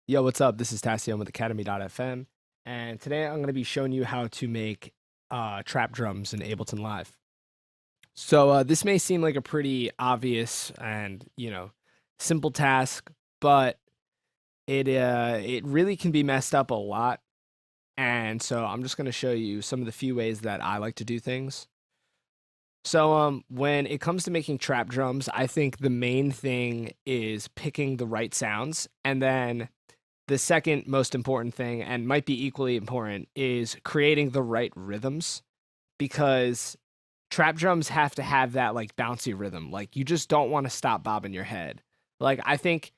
Yo, what's up? This is Tassian with Academy.fm, and today I'm going to be showing you how to make trap drums in Ableton Live. So this may seem like a pretty obvious and simple task, but it really can be messed up a lot. And so I'm just going to show you some of the few ways that I like to do things. So when it comes to making trap drums, I think the main thing is picking the right sounds, and then the second most important thing, and might be equally important, is creating the right rhythms, because trap drums have to have that like bouncy rhythm. Like you just don't want to stop bobbing your head. Like I think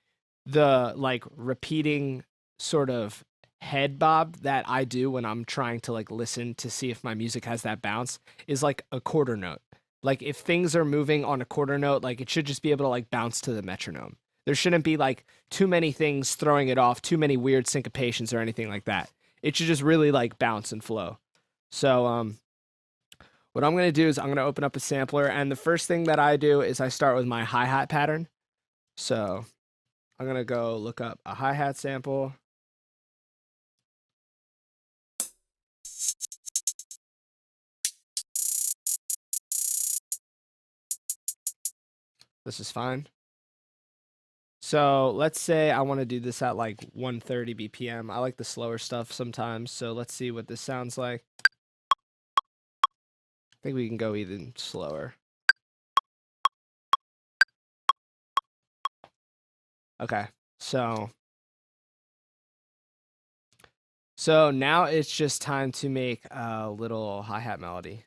the like repeating sort of head bob that I do when I'm trying to like listen to see if my music has that bounce is like a quarter note. Like if things are moving on a quarter note, like it should just be able to like bounce to the metronome. There shouldn't be like too many things throwing it off, too many weird syncopations or anything like that. It should just really like bounce and flow. So what I'm going to do is I'm going to open up a sampler, and the first thing that I do is I start with my hi-hat pattern. So I'm going to go look up a hi-hat sample. This is fine. So let's say I want to do this at like 130 BPM. I like the slower stuff sometimes. So let's see what this sounds like. I think we can go even slower. Okay, so now it's just time to make a little hi-hat melody.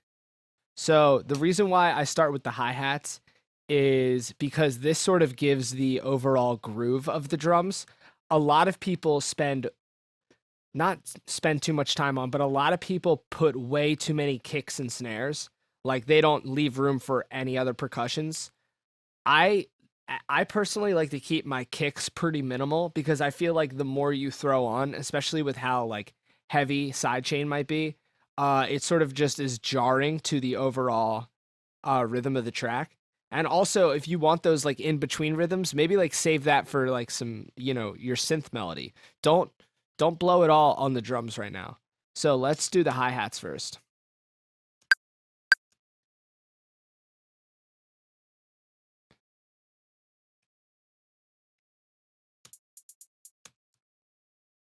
So the reason why I start with the hi-hats is because this sort of gives the overall groove of the drums. A lot of people not spend too much time on, but a lot of people put way too many kicks and snares. Like they don't leave room for any other percussions. I I personally like to keep my kicks pretty minimal, because I feel like the more you throw on, especially with how like heavy sidechain might be, it sort of just is jarring to the overall rhythm of the track. And also, if you want those like in between rhythms, maybe like save that for like some, your synth melody. Don't don't blow it all on the drums right now. So let's do the hi-hats first.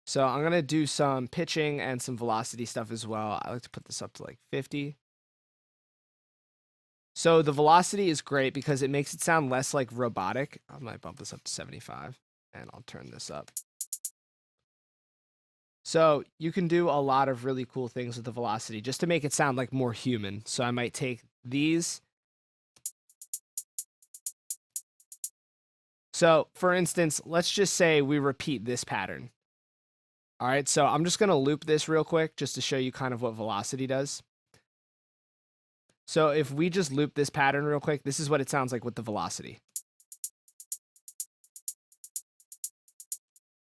So I'm gonna do some pitching and some velocity stuff as well. I like to put this up to like 50. So the velocity is great because it makes it sound less like robotic. I might bump this up to 75, and I'll turn this up. So you can do a lot of really cool things with the velocity just to make it sound like more human. So I might take these. So for instance, let's just say we repeat this pattern. All right, so I'm just gonna loop this real quick just to show you kind of what velocity does. So if we just loop this pattern real quick, this is what it sounds like with the velocity.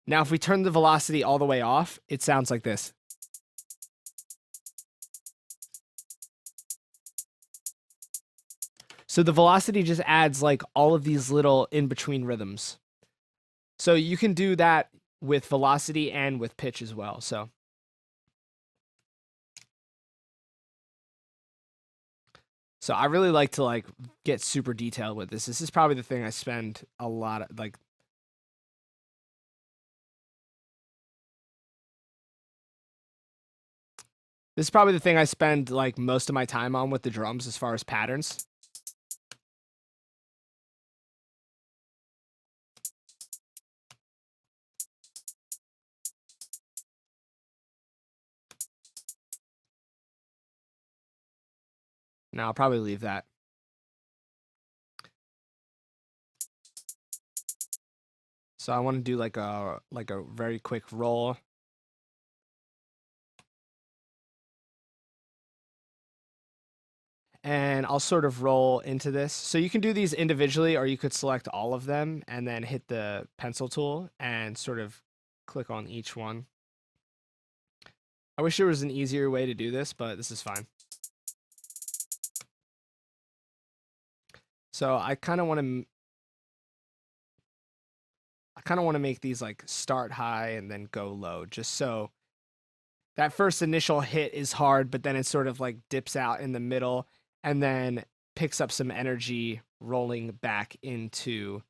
Now, if we turn the velocity all the way off, it sounds like this. So the velocity just adds like all of these little in-between rhythms. So you can do that with velocity and with pitch as well. So I really like to like get super detailed with this. This is probably the thing I spend a lot of like. This is probably the thing I spend like most of my time on with the drums as far as patterns. Now I'll probably leave that. So I want to do like a very quick roll. And I'll sort of roll into this. So you can do these individually, or you could select all of them and then hit the pencil tool and sort of click on each one. I wish there was an easier way to do this, but this is fine. So I kind of want to kind of want to make these like start high and then go low, just so that first initial hit is hard, but then it sort of like dips out in the middle and then picks up some energy rolling back into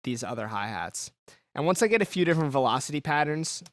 these other hi-hats. And once I get a few different velocity patterns,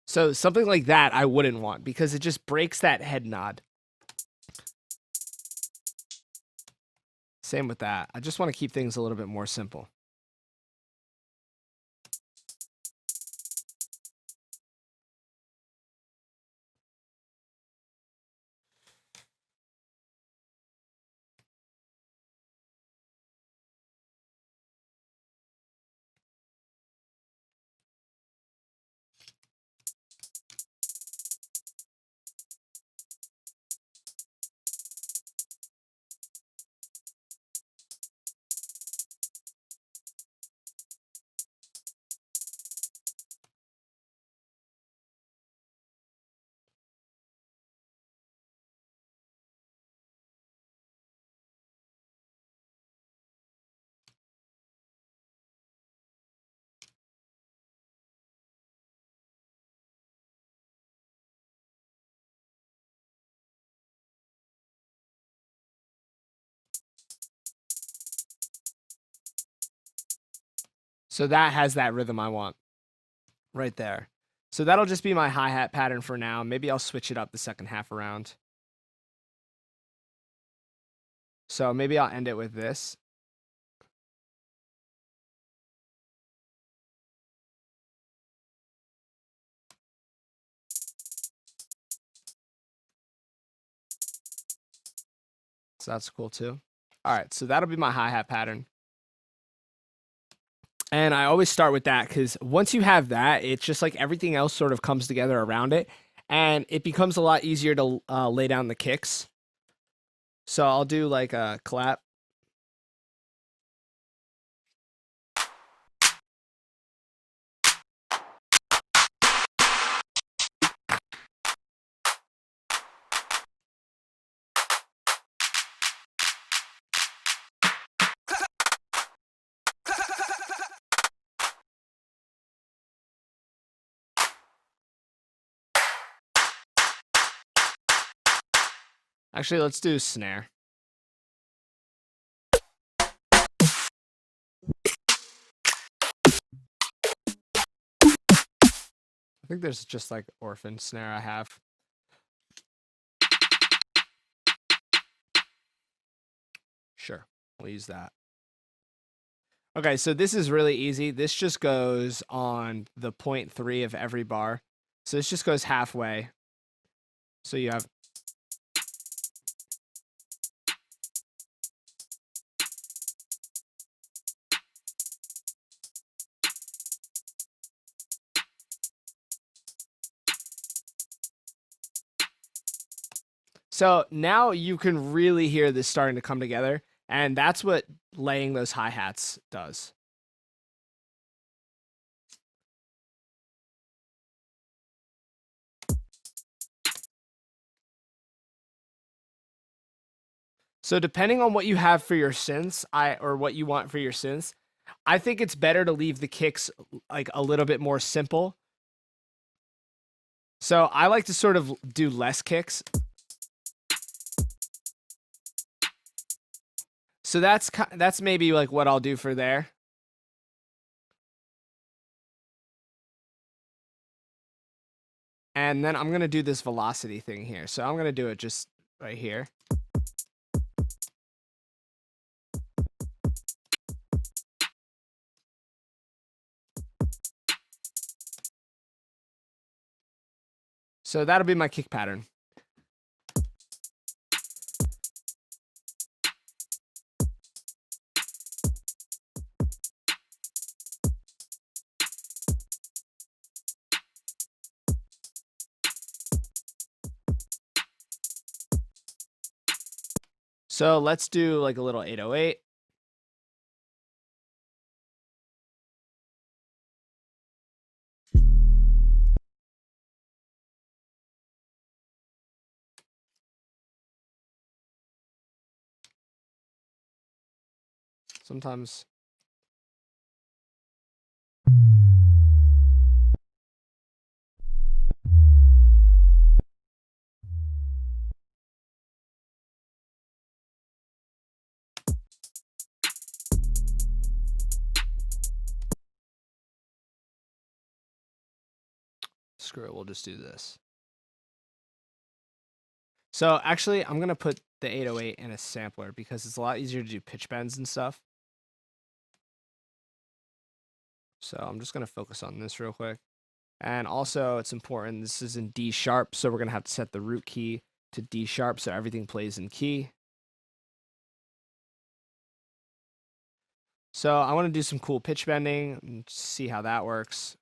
so something like that I wouldn't want because it just breaks that head nod. Same with that. I just want to keep things a little bit more simple. So that has that rhythm I want right there. So that'll just be my hi-hat pattern for now. Maybe I'll switch it up the second half around. So maybe I'll end it with this. So that's cool too. All right, so that'll be my hi-hat pattern. And I always start with that because once you have that, it's just like everything else sort of comes together around it. And it becomes a lot easier to lay down the kicks. So I'll do like a clap. Actually, let's do snare. I think there's just like orphan snare I have. Sure, we'll use that. Okay, so this is really easy. This just goes on the 0.3 of every bar. So this just goes halfway. So you have so now you can really hear this starting to come together, and that's what laying those hi-hats does. So depending on what you have for your synths, or what you want for your synths, I think it's better to leave the kicks like a little bit more simple. So I like to sort of do less kicks. So that's maybe like what I'll do for there. And then I'm going to do this velocity thing here. So I'm going to do it just right here. So that'll be my kick pattern. So let's do like a little 808. Sometimes. Screw it, we'll just do this. So actually, I'm going to put the 808 in a sampler because it's a lot easier to do pitch bends and stuff. So I'm just going to focus on this real quick. And also, it's important, this is in D sharp, so we're going to have to set the root key to D sharp so everything plays in key. So I want to do some cool pitch bending and see how that works.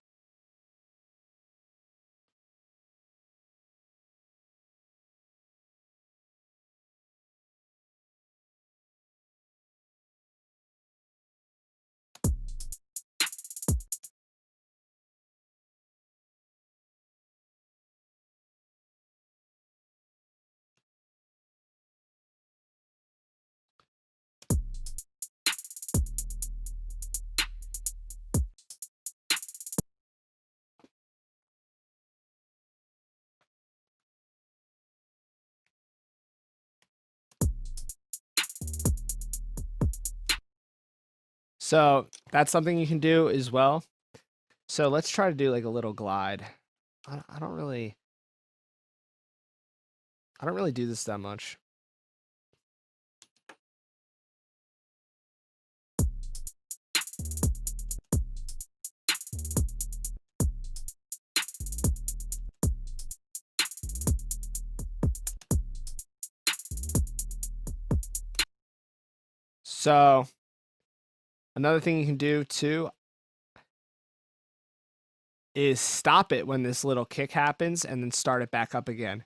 So that's something you can do as well. So let's try to do like a little glide. I don't really do this that much. So another thing you can do too is stop it when this little kick happens and then start it back up again.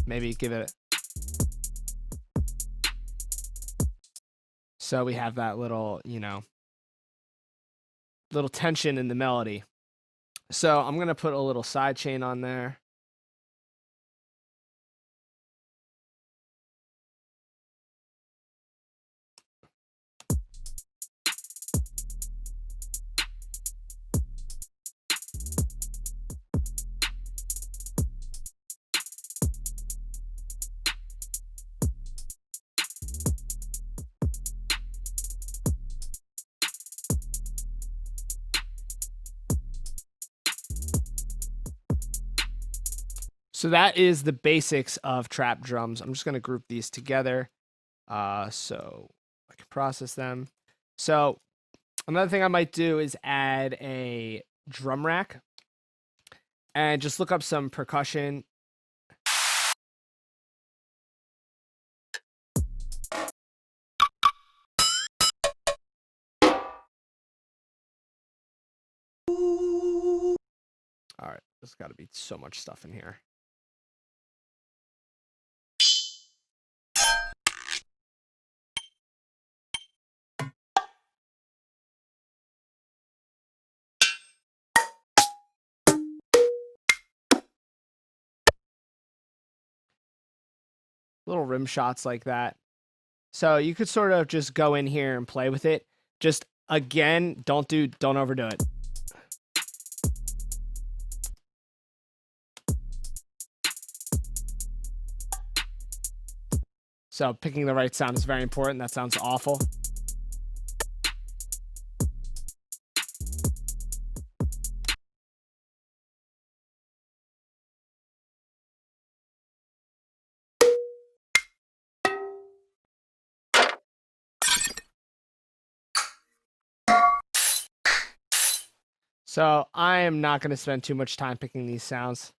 Maybe give it. So we have that little, little tension in the melody. So I'm going to put a little side chain on there. So that is the basics of trap drums. I'm just going to group these together so I can process them. So another thing I might do is add a drum rack and just look up some percussion. All right, there's got to be so much stuff in here. Little rim shots like that. So you could sort of just go in here and play with it. Just again, don't overdo it. So picking the right sound is very important. That sounds awful. So I am not going to spend too much time picking these sounds.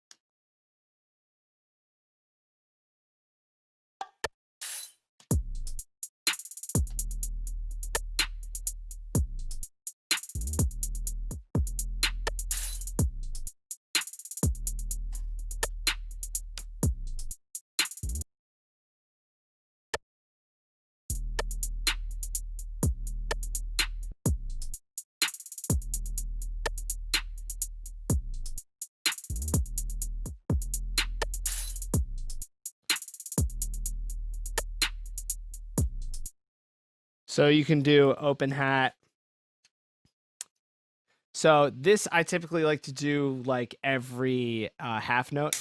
So you can do open hat. So this I typically like to do like every half note.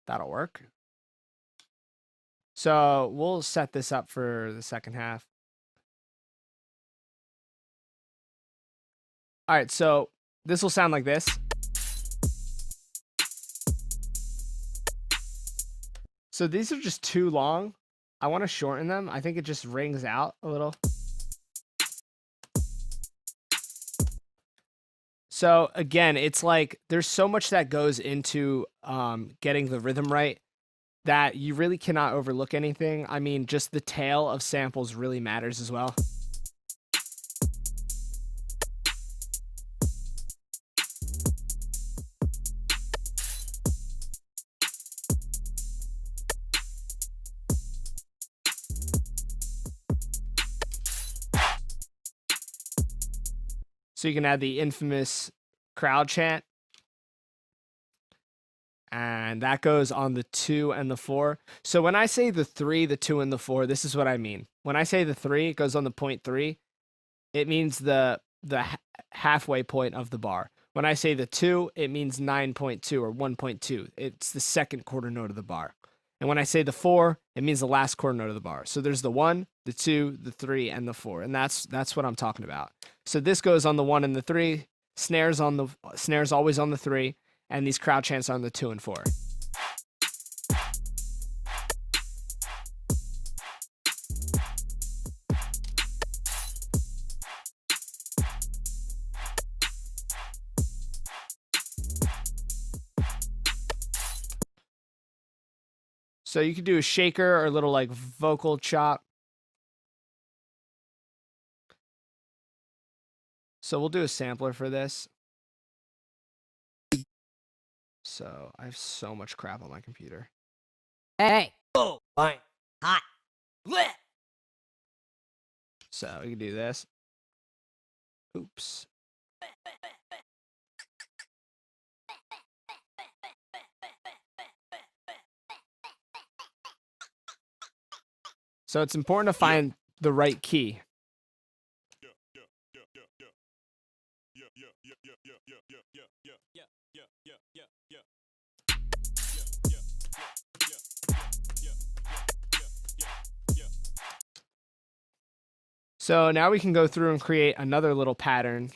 That'll work. So we'll set this up for the second half. All right, so this will sound like this. So these are just too long. I want to shorten them. I think it just rings out a little. So again, it's like there's so much that goes into getting the rhythm right that you really cannot overlook anything. I mean, just the tail of samples really matters as well. So you can add the infamous crowd chant. And that goes on the 2 and the 4. So when I say the 3, the 2, and the 4, this is what I mean. When I say the 3, it goes on the 0.3. It means the halfway point of the bar. When I say the 2, it means 9.2 or 1.2. It's the second quarter note of the bar. And when I say the 4, it means the last quarter note of the bar. So there's the 1, the 2, the 3, and the 4. And that's what I'm talking about. So this goes on the 1 and the 3, snares always on the 3, and these crowd chants on the 2 and 4. So you could do a shaker or a little like vocal chop. So we'll do a sampler for this. So I have so much crap on my computer. Hey, oh, fine, hot, lit. So we can do this. Oops. So it's important to find the right key. So now we can go through and create another little pattern.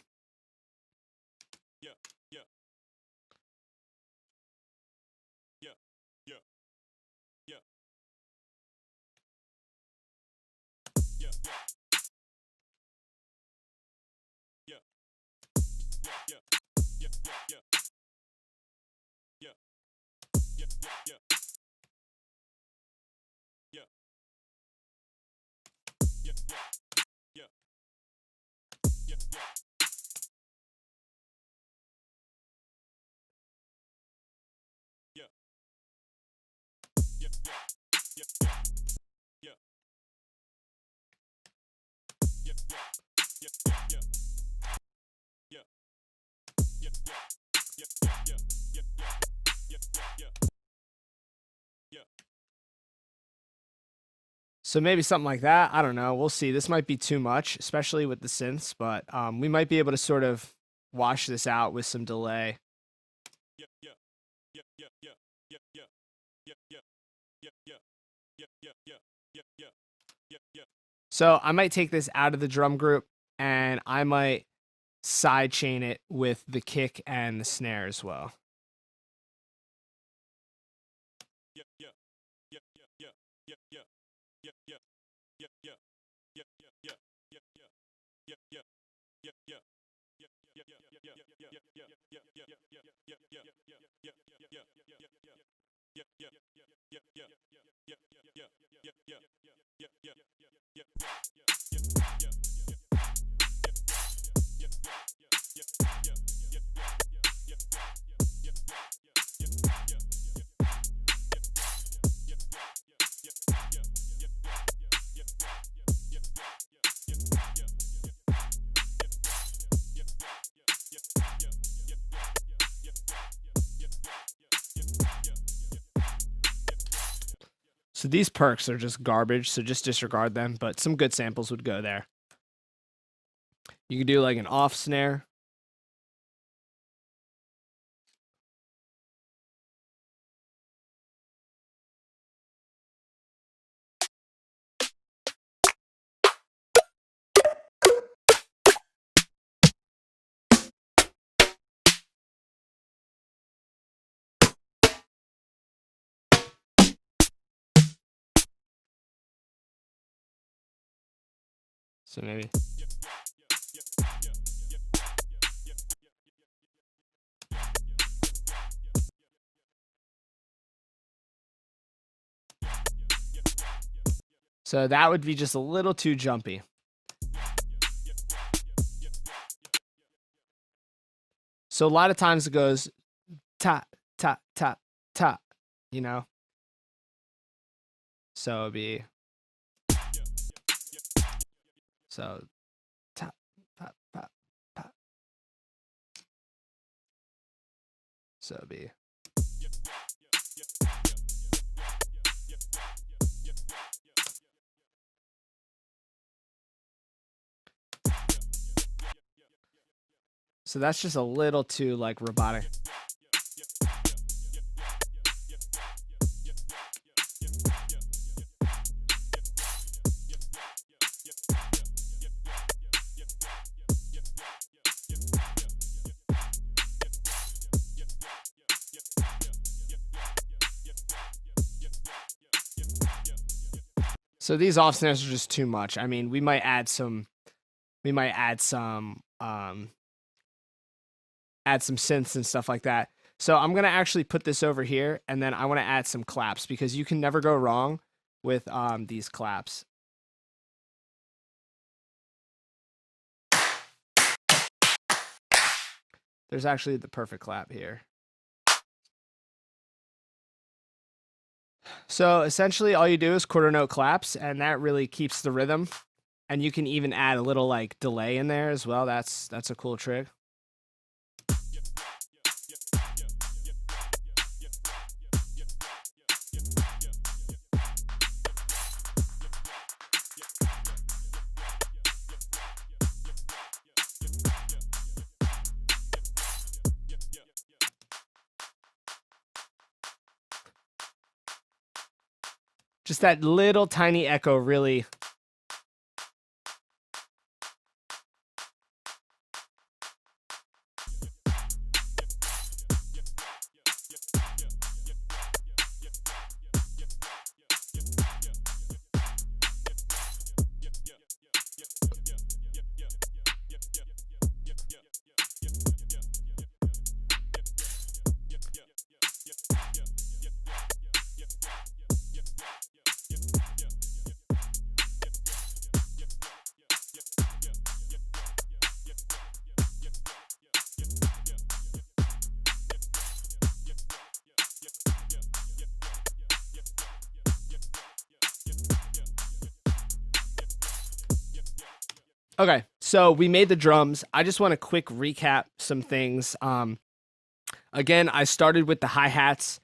So maybe something like that. I don't know. We'll see. This might be too much, especially with the synths, but we might be able to sort of wash this out with some delay. So I might take this out of the drum group and I might side chain it with the kick and the snare as well. So these perks are just garbage, so just disregard them, but some good samples would go there. You can do like an off snare. So maybe. So that would be just a little too jumpy. So a lot of times it goes ta, ta, ta, ta, you know? So it'd be. So ta, pa, pa, pa. So it'd be. So that's just a little too like robotic. So these off snares are just too much. I mean, we might add some synths and stuff like that. So I'm going to actually put this over here, and then I want to add some claps because you can never go wrong with these claps. There's actually the perfect clap here. So essentially all you do is quarter note claps, and that really keeps the rhythm. And you can even add a little like delay in there as well. That's a cool trick. Just that little tiny echo really. Okay, so we made the drums. I just want to quick recap some things. Again, I started with the hi-hats.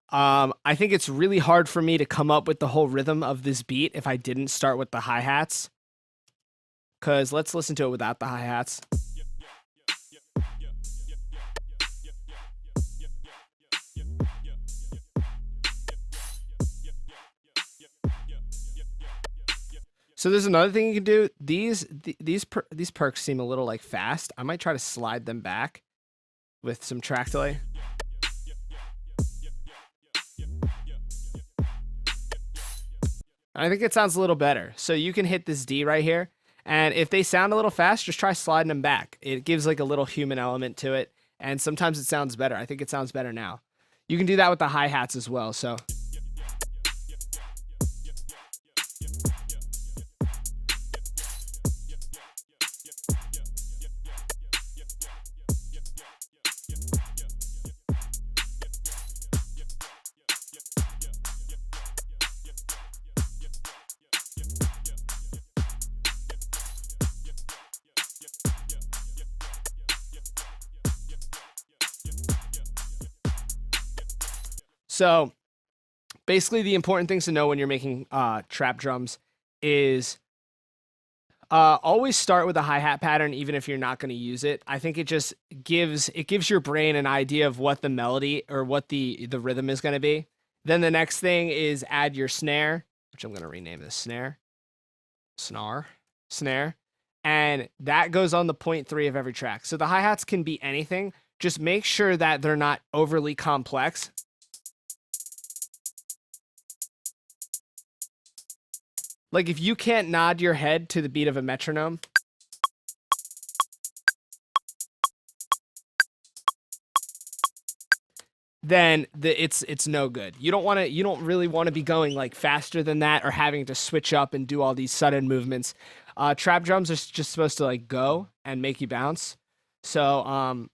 I think it's really hard for me to come up with the whole rhythm of this beat if I didn't start with the hi-hats. Because let's listen to it without the hi-hats. So there's another thing you can do. These perks seem a little like fast. I might try to slide them back with some track delay. I think it sounds a little better. So you can hit this D right here, And if they sound a little fast, just try sliding them back. It gives like a little human element to it. And sometimes it sounds better. I think it sounds better now. You can do that with the hi-hats as well. So So basically the important things to know when you're making trap drums is always start with a hi-hat pattern, even if you're not going to use it. I think it just gives your brain an idea of what the melody or what the rhythm is going to be. Then the next thing is add your snare, which I'm going to rename this snare, and that goes on the 0.3 of every track. So the hi-hats can be anything. Just make sure that they're not overly complex. Like if you can't nod your head to the beat of a metronome, then it's no good. You don't really want to be going like faster than that or having to switch up and do all these sudden movements. Trap drums are just supposed to like go and make you bounce. So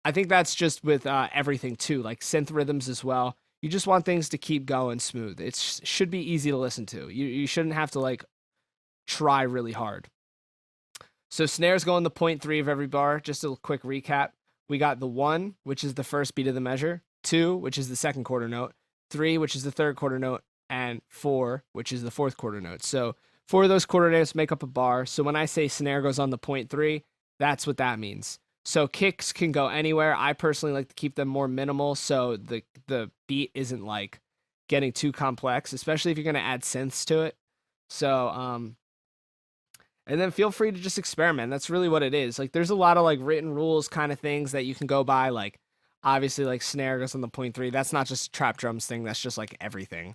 I think that's just with everything too, like synth rhythms as well. You just want things to keep going smooth. It should be easy to listen to. You shouldn't have to like try really hard. So snares go in the 0.3 of every bar. Just a quick recap. We got the 1, which is the first beat of the measure, 2, which is the second quarter note, 3, which is the third quarter note, and 4, which is the fourth quarter note. So 4 of those quarter notes make up a bar. So when I say snare goes on the 0.3, that's what that means. So kicks can go anywhere. I personally like to keep them more minimal so the beat isn't like getting too complex, especially if you're going to add synths to it. So and then feel free to just experiment. That's really what it is. Like there's a lot of like written rules kind of things that you can go by. Like obviously like snare goes on the 0.3. That's not just a trap drums thing. That's just like everything.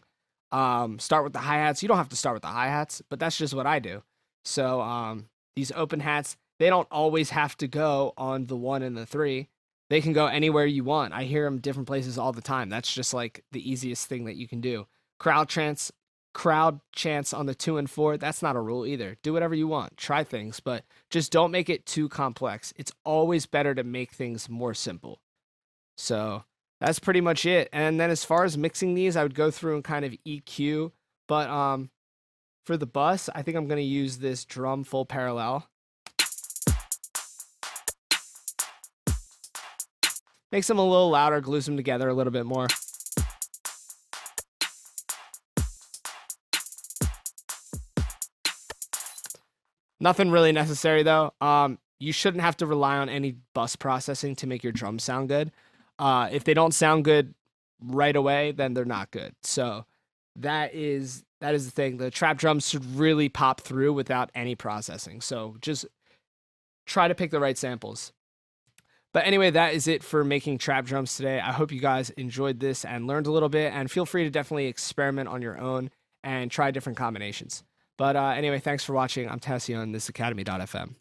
Start with the hi-hats. You don't have to start with the hi-hats, but that's just what I do. So these open hats, they don't always have to go on the 1 and the 3. They can go anywhere you want. I hear them different places all the time. That's just like the easiest thing that you can do. Crowd chants on the 2 and 4, that's not a rule either. Do whatever you want. Try things, but just don't make it too complex. It's always better to make things more simple. So that's pretty much it. And then as far as mixing these, I would go through and kind of EQ. But for the bus, I think I'm going to use this drum full parallel. Makes them a little louder, glues them together a little bit more. Nothing really necessary though. You shouldn't have to rely on any bus processing to make your drums sound good. If they don't sound good right away, then they're not good. So that is the thing. The trap drums should really pop through without any processing. So just try to pick the right samples. But anyway, that is it for making trap drums today. I hope you guys enjoyed this and learned a little bit, and feel free to definitely experiment on your own and try different combinations. But anyway, thanks for watching. I'm Tassio, and this is Academy.fm.